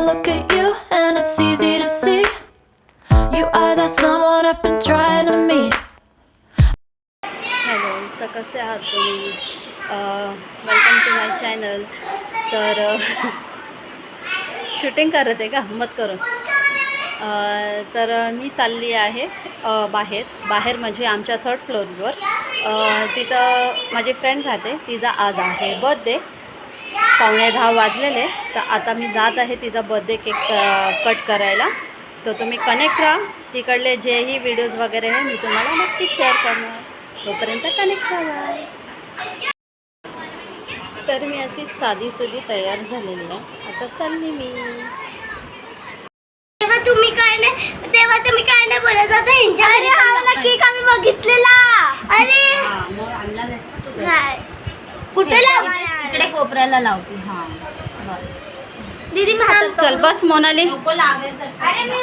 look at you and it's easy to see you are that someone I've been trying to meet. Hello, तर कसे आहात तुम्ही? Welcome to my channel. तर shooting करत आहे का मत करून. तर मी चालली आहे बाहेर म्हणजे आमच्या 3rd फ्लोअरवर. तिथं माझी फ्रेंड राहते, तिचा आज आहे बर्थडे. 9:15 वाजलेले, तर आता मी जात आहे तिचा बर्थडे केक कट करायला. तर तुम्ही कनेक्ट राहा, तिकडले जेही व्हिडिओज वगैरे आहे मी तुम्हाला नक्की शेअर करणार. तोपर्यंत कनेक्ट राहा. तर मी अशी साधीसुधी तयार झालेली आहे. आता चालली मी. तेव्हा तुम्ही काय नाही बोलत होता ह्यांच्या घरी हा केक आम्ही बघितलेला. अरे मग आणला नसतो तू. नाही, कुठे लावते? इकडे कोपऱ्याला लावते. हां दीदी मी हातात चल बस मोनाली. अरे मी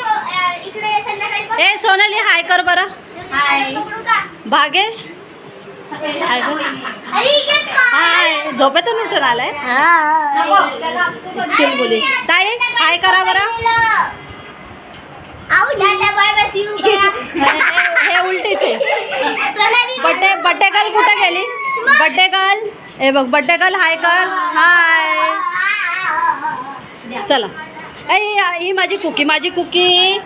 इकडे संध्याकाळी ए सोनाली हाय कर बरं. पकडू का? भागेश हाय कर. अरे इकडे हाय, झोपेतून उठून आलाय. चिल बोली ताई हाय करा बरं. आऊ tata bye bye see you. हे उलटीच आहे. बड्डे गर्ल कुठे गेली? बड्डे गर्ल ए बघ, बड्डे गर्ल हाय कर. हाय चला. ही माझी कुकी माझी कुकी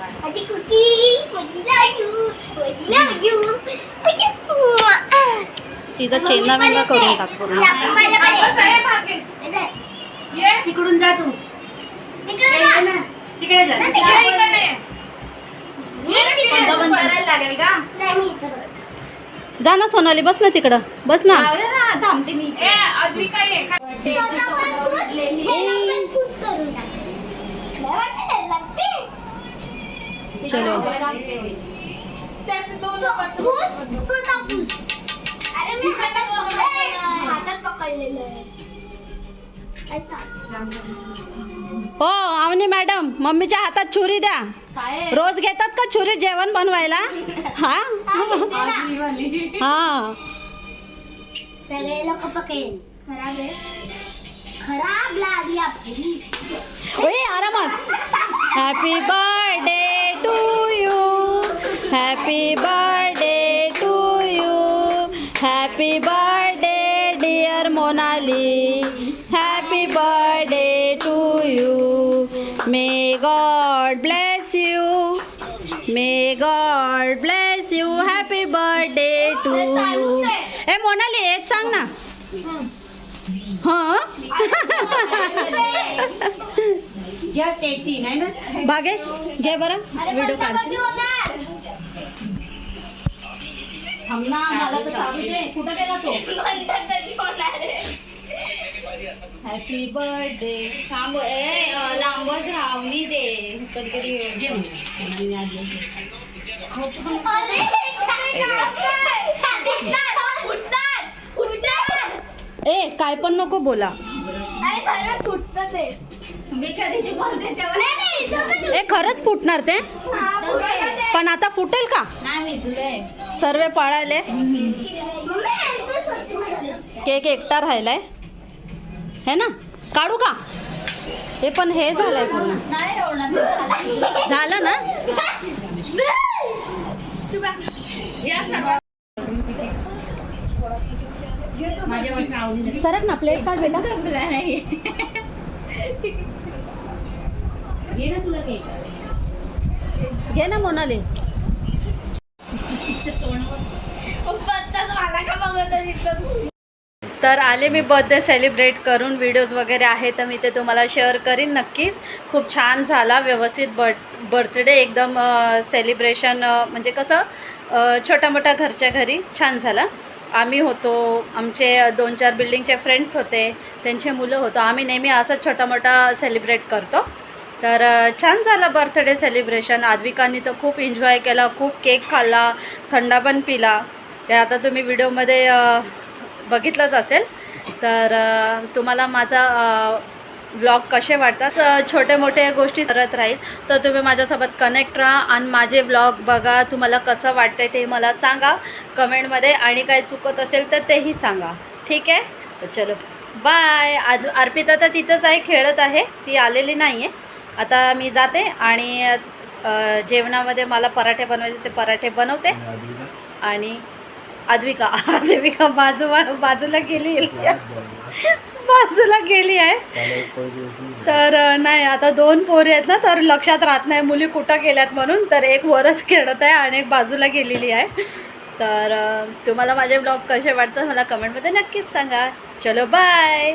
तिचा चेंदा मेंदा करून टाक पूर्ण. तिकडून जा तू. तिकडे जा. लागेल का? जा ना सोनाली, बस ना तिकडं, बस ना. थांबते मी. चलो हो आवनी मॅडम, मम्मीच्या हातात छुरी द्या. रोज घेतात का छुरी जेवण बनवायला? हा हा सगळे लोक पकेल. खराब आहे, खराब लागली आपली. ओए आरामात. Happy birthday to you, happy birthday to you, happy birthday dear Monali, happy birthday to you. May God bless you, may God bless you, happy birthday to you. ए मोनाली एक सांग ना. हां जस्ट 18 आहे ना. भागेश घे बरं, व्हिडिओ काढशील. थांबना, मला तर चालू दे. कुठं गेला तो? Happy birthday. थांब लांबच रावणी दे. कधी कधी ए काय पण नको बोला. अरे खरंच फुटतं ते. मी कधीची बोलते तेव्हा. ए खरंच फुटणार ते, पण आता फुटेल का? सर्व पाळायले. केक एकटा राहिलाय है ना. काढू का? हे पण हे झालंय पूर्ण. झालं ना. सरक ना, प्लेट काढ बेटा. घे ना मोनाली. तर आले मी बर्थडे सेलिब्रेट करून. व्हिडिओज वगैरे आहे तर मी ते तुम्हाला शेअर करीन नक्कीच. खूप छान झाला, व्यवस्थित बर्थडे एकदम सेलिब्रेशन. म्हणजे कसं छोटा मोठा घरच्या घरी छान झाला. आम्ही होतो, आमचे 2-4 बिल्डिंगचे फ्रेंड्स होते, त्यांचे मुलं होतं. आम्ही नेहमी असंच छोटा मोठा सेलिब्रेट करतो. तर छान झालं बर्थडे सेलिब्रेशन. आद्विकानी तर खूप एन्जॉय केला, खूप केक खाल्ला, थंडा पण पिला. ते आता तुम्ही व्हिडिओमध्ये बघितलंच असेल. तर तुम्हाला माझा व्लॉग कसे वाटतात, छोटे मोठे गोष्टी करत राहील तर तुम्ही माझ्यासोबत कनेक्ट राहा आणि माझे व्लॉग बघा. तुम्हाला कसं वाटतं ते मला सांगा कमेंटमध्ये, आणि काही चुकत असेल तर तेही सांगा. ठीक आहे, तर चलो बाय. अर्पिता तर तिथंच आहे, खेळत आहे, ती आलेली नाही आहे. आता मी जाते आणि जेवणामध्ये मला पराठे बनवायचे ते पराठे बनवते. आणि आद्विका बाजूला गेली आहे. तर नाही, आता 2 पोरी आहेत ना, तर लक्षात राहत नाही मुली कुठं गेल्यात म्हणून. तर एक वरच खेळत आहे आणि एक बाजूला गेलेली आहे. तर तुम्हाला माझे ब्लॉग कसे वाटतात मला कमेंटमध्ये नक्कीच सांगा. चलो बाय.